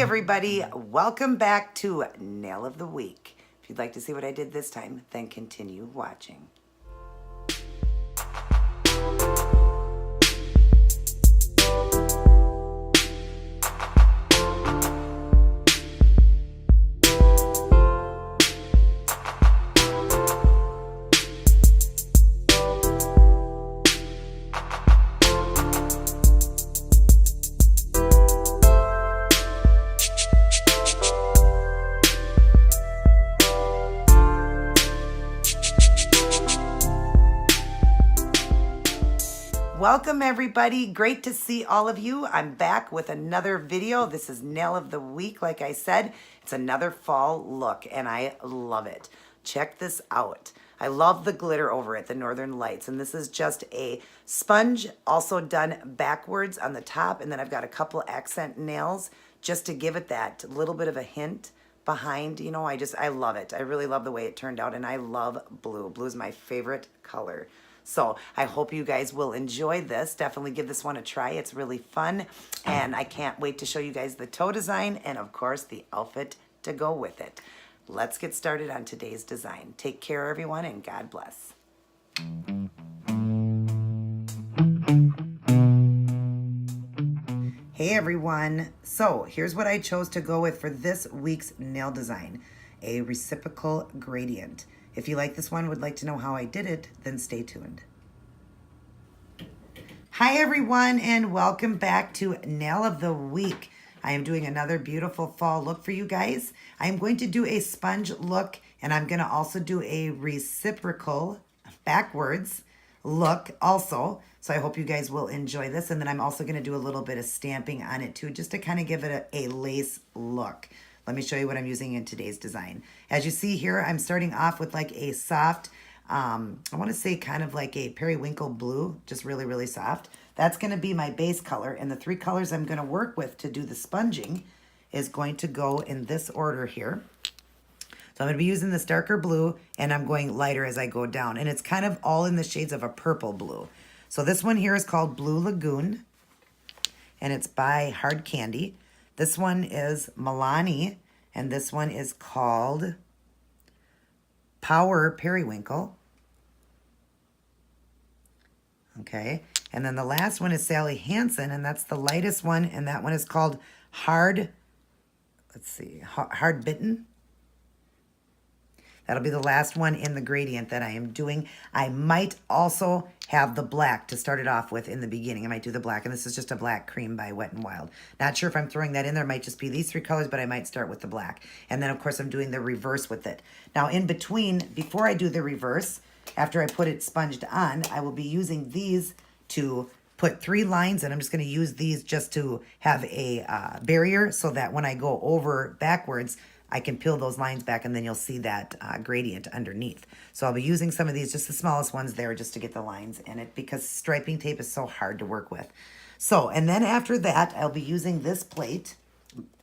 Hey everybody, welcome back to Nail of the Week. If you'd like to see what I did this time, then continue watching. Welcome everybody, great to see all of you. I'm back with another video. This is Nail of the Week. Like I said, it's another fall look and I love it. Check this out. I love the glitter over it, the Northern Lights, and this is just a sponge, also done backwards on the top, and then I've got a couple accent nails just to give it that little bit of a hint behind. You know, I love it. I really love the way it turned out, and I love blue. Blue is my favorite color. So I hope you guys will enjoy this. Definitely give this one a try. It's really fun. And I can't wait to show you guys the toe design and of course the outfit to go with it. Let's get started on today's design. Take care everyone and God bless. Hey everyone. So here's what I chose to go with for this week's nail design. A reciprocal gradient. If you like this one, would like to know how I did it, then stay tuned. Hi everyone and welcome back to Nail of the Week. I am doing another beautiful fall look for you guys. I am going to do a sponge look and I'm going to also do a reciprocal backwards look also. So I hope you guys will enjoy this. And then I'm also going to do a little bit of stamping on it too, just to kind of give it a lace look. Let me show you what I'm using in today's design. As you see here, I'm starting off with like a soft, I want to say kind of like a periwinkle blue, just really, really soft. That's going to be my base color. And the three colors I'm going to work with to do the sponging is going to go in this order here. So I'm going to be using this darker blue and I'm going lighter as I go down. And it's kind of all in the shades of a purple blue. So this one here is called Blue Lagoon and it's by Hard Candy. This one is Milani, and this one is called Power Periwinkle. Okay, and then the last one is Sally Hanson, and that's the lightest one, and that one is called Hard Bitten. That'll be the last one in the gradient that I am doing. I might also have the black to start it off with in the beginning. I might do the black, and this is just a black cream by Wet&Wild. Not sure if I'm throwing that in there. It might just be these three colors, but I might start with the black. And then, of course, I'm doing the reverse with it. Now, in between, before I do the reverse, after I put it sponged on, I will be using these to put 3 lines, and I'm just going to use these just to have a barrier so that when I go over backwards, I can peel those lines back and then you'll see that gradient underneath. So I'll be using some of these, just the smallest ones there, just to get the lines in it because striping tape is so hard to work with. So, and then after that, I'll be using this plate.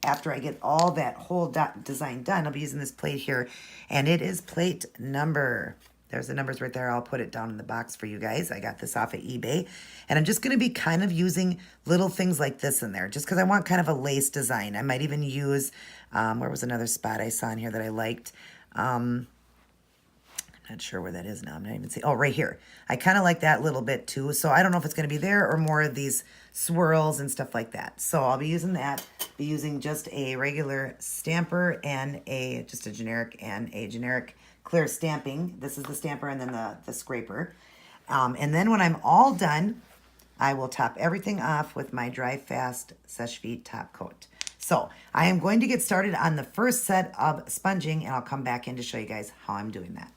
After I get all that whole design done, I'll be using this plate here. And it is plate number, there's the numbers right there. I'll put it down in the box for you guys. I got this off of eBay. And I'm just going to be kind of using little things like this in there just because I want kind of a lace design. I might even use, where was another spot I saw in here that I liked? I'm not sure where that is now. I'm not even seeing. Oh, right here. I kind of like that little bit too. So I don't know if it's going to be there or more of these swirls and stuff like that. So I'll be using that. Be using just a regular stamper and just a generic clear stamping. This is the stamper and then the scraper. And then when I'm all done, I will top everything off with my Dry Fast Seche Vite top coat. So I am going to get started on the first set of sponging and I'll come back in to show you guys how I'm doing that.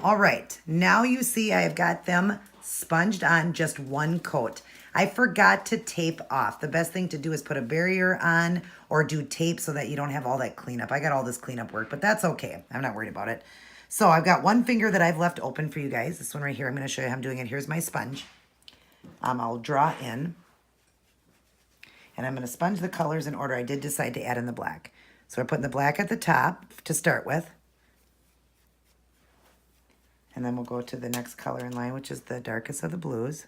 All right, now you see I have got them sponged on just one coat. I forgot to tape off. The best thing to do is put a barrier on or do tape so that you don't have all that cleanup. I got all this cleanup work, but that's okay. I'm not worried about it. So I've got one finger that I've left open for you guys. This one right here, I'm going to show you how I'm doing it. Here's my sponge. I'll draw in. And I'm going to sponge the colors in order. I did decide to add in the black. So we're putting the black at the top to start with. And then we'll go to the next color in line, which is the darkest of the blues.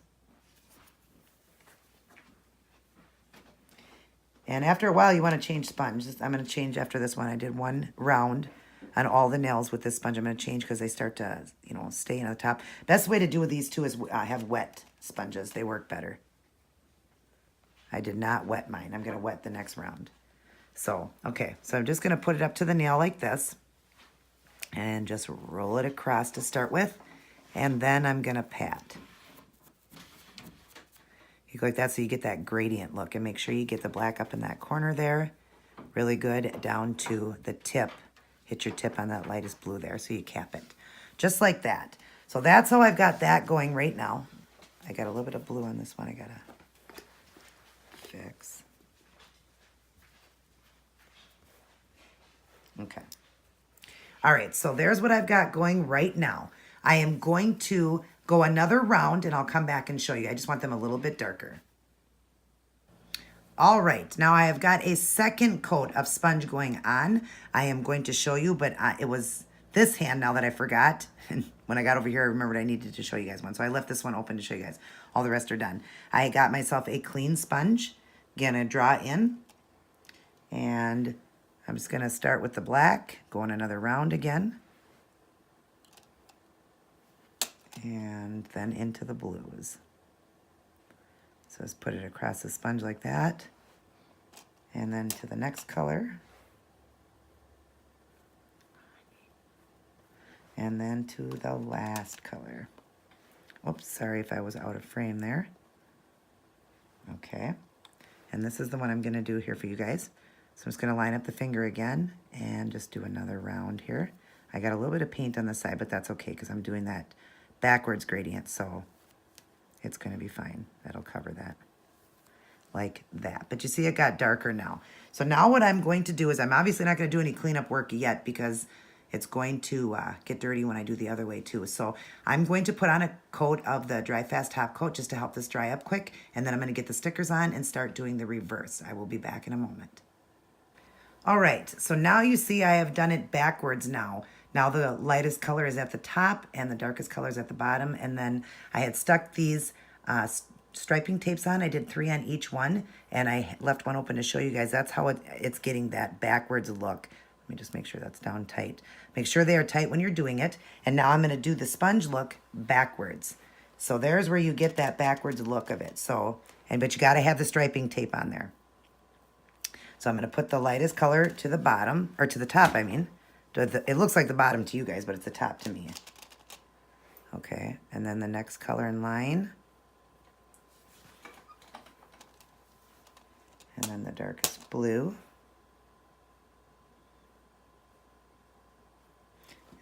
And after a while, you want to change sponge. I'm going to change after this one. I did one round on all the nails with this sponge. I'm going to change because they start to, you know, stay on the top. Best way to do with these two is have wet sponges. They work better. I did not wet mine. I'm going to wet the next round. So, okay. So I'm just going to put it up to the nail like this. And just roll it across to start with. And then I'm going to pat. You go like that so you get that gradient look. And make sure you get the black up in that corner there. Really good down to the tip. Hit your tip on that lightest blue there so you cap it. Just like that. So that's how I've got that going right now. I got a little bit of blue on this one. I got to fix. Okay. All right, so there's what I've got going right now. I am going to go another round and I'll come back and show you. I just want them a little bit darker. All right, now I have got a second coat of sponge going on. I am going to show you, but it was this hand now that I forgot. And when I got over here, I remembered I needed to show you guys one. So I left this one open to show you guys. All the rest are done. I got myself a clean sponge. Gonna draw in. And I'm just gonna start with the black, going another round again. And then into the blues. So let's put it across the sponge like that. And then to the next color. And then to the last color. Oops, sorry if I was out of frame there. Okay. And this is the one I'm gonna do here for you guys. So I'm just gonna line up the finger again and just do another round here. I got a little bit of paint on the side, but that's okay because I'm doing that backwards gradient, so it's gonna be fine. That'll cover that, like that. But you see it got darker now. So now what I'm going to do is I'm obviously not gonna do any cleanup work yet because it's going to get dirty when I do the other way too. So I'm going to put on a coat of the Dry Fast top coat just to help this dry up quick, and then I'm gonna get the stickers on and start doing the reverse. I will be back in a moment. All right, so now you see I have done it backwards now. Now the lightest color is at the top and the darkest color is at the bottom. And then I had stuck these striping tapes on. I did 3 on each one and I left one open to show you guys. That's how it's getting that backwards look. Let me just make sure that's down tight. Make sure they are tight when you're doing it. And now I'm gonna do the sponge look backwards. So there's where you get that backwards look of it. So, but you gotta have the striping tape on there. So I'm going to put the lightest color to the bottom, or to the top, I mean. It looks like the bottom to you guys, but it's the top to me. Okay, and then the next color in line. And then the darkest blue.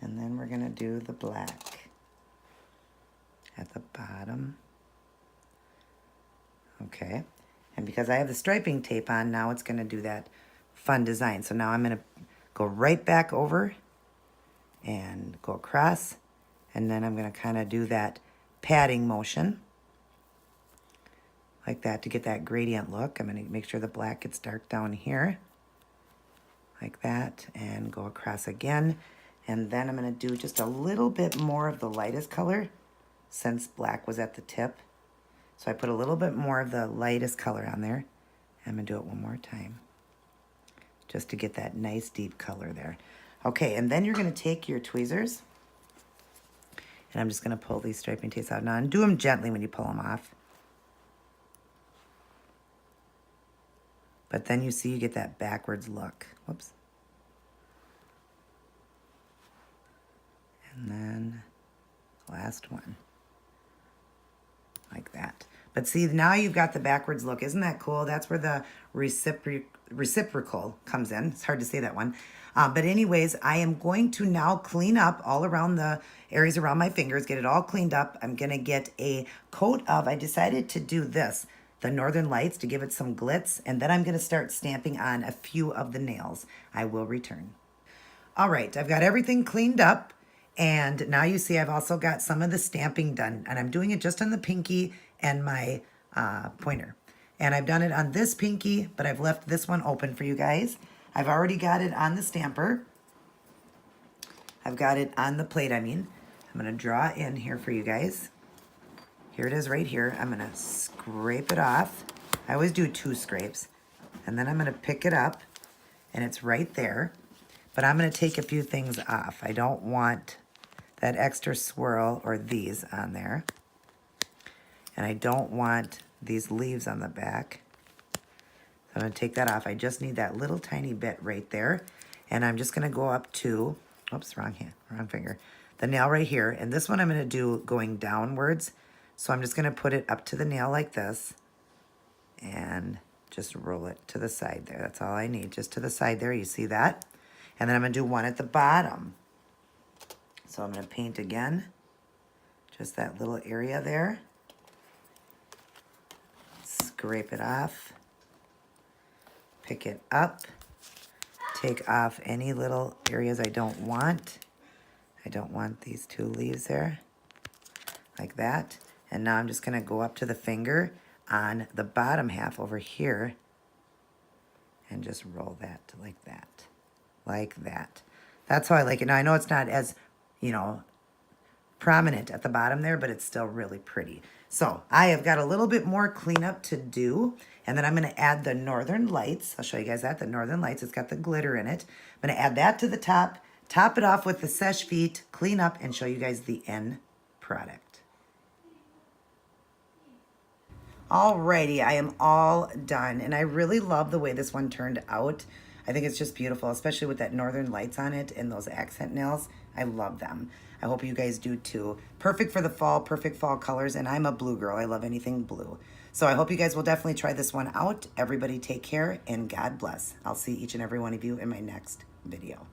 And then we're going to do the black at the bottom. Okay. And because I have the striping tape on, now it's going to do that fun design. So now I'm going to go right back over and go across. And then I'm going to kind of do that patting motion. Like that to get that gradient look. I'm going to make sure the black gets dark down here. Like that. And go across again. And then I'm going to do just a little bit more of the lightest color since black was at the tip. So I put a little bit more of the lightest color on there. I'm going to do it one more time. Just to get that nice deep color there. Okay, and then you're going to take your tweezers. And I'm just going to pull these striping tapes out now. And do them gently when you pull them off. But then you see you get that backwards look. Whoops. And then last one. Like that. But see, now you've got the backwards look. Isn't that cool? That's where the reciprocal comes in. It's hard to say that one. But anyways, I am going to now clean up all around the areas around my fingers, get it all cleaned up. I'm going to get a coat of, I decided to do this, the Northern Lights, to give it some glitz. And then I'm going to start stamping on a few of the nails. I will return. All right, I've got everything cleaned up. And now you see I've also got some of the stamping done. And I'm doing it just on the pinky and my pointer. And I've done it on this pinky, but I've left this one open for you guys. I've already got it on the stamper. I've got it on the plate, I mean. I'm going to draw in here for you guys. Here it is right here. I'm going to scrape it off. I always do 2 scrapes. And then I'm going to pick it up, and it's right there. But I'm going to take a few things off. I don't want that extra swirl or these on there. And I don't want these leaves on the back. So I'm going to take that off. I just need that little tiny bit right there. And I'm just going to go up to, oops, wrong finger, the nail right here. And this one I'm going to do going downwards. So I'm just going to put it up to the nail like this and just roll it to the side there. That's all I need, just to the side there. You see that? And then I'm going to do one at the bottom. So I'm going to paint again, just that little area there. Scrape it off. Pick it up. Take off any little areas I don't want. I don't want these two leaves there, like that. And now I'm just going to go up to the finger on the bottom half over here and just roll that like that, like that. That's how I like it. Now I know it's not as, prominent at the bottom there, but it's still really pretty. So I have got a little bit more cleanup to do, and then I'm going to add the Northern Lights. I'll show you guys that, the Northern Lights. It's got the glitter in it. I'm going to add that to the top it off with the Seche Vite, clean up, and show you guys the end product. Alrighty, I am all done, and I really love the way this one turned out. I think it's just beautiful, especially with that Northern Lights on it and those accent nails. I love them. I hope you guys do too. Perfect for the fall, perfect fall colors, and I'm a blue girl. I love anything blue. So I hope you guys will definitely try this one out. Everybody take care, and God bless. I'll see each and every one of you in my next video.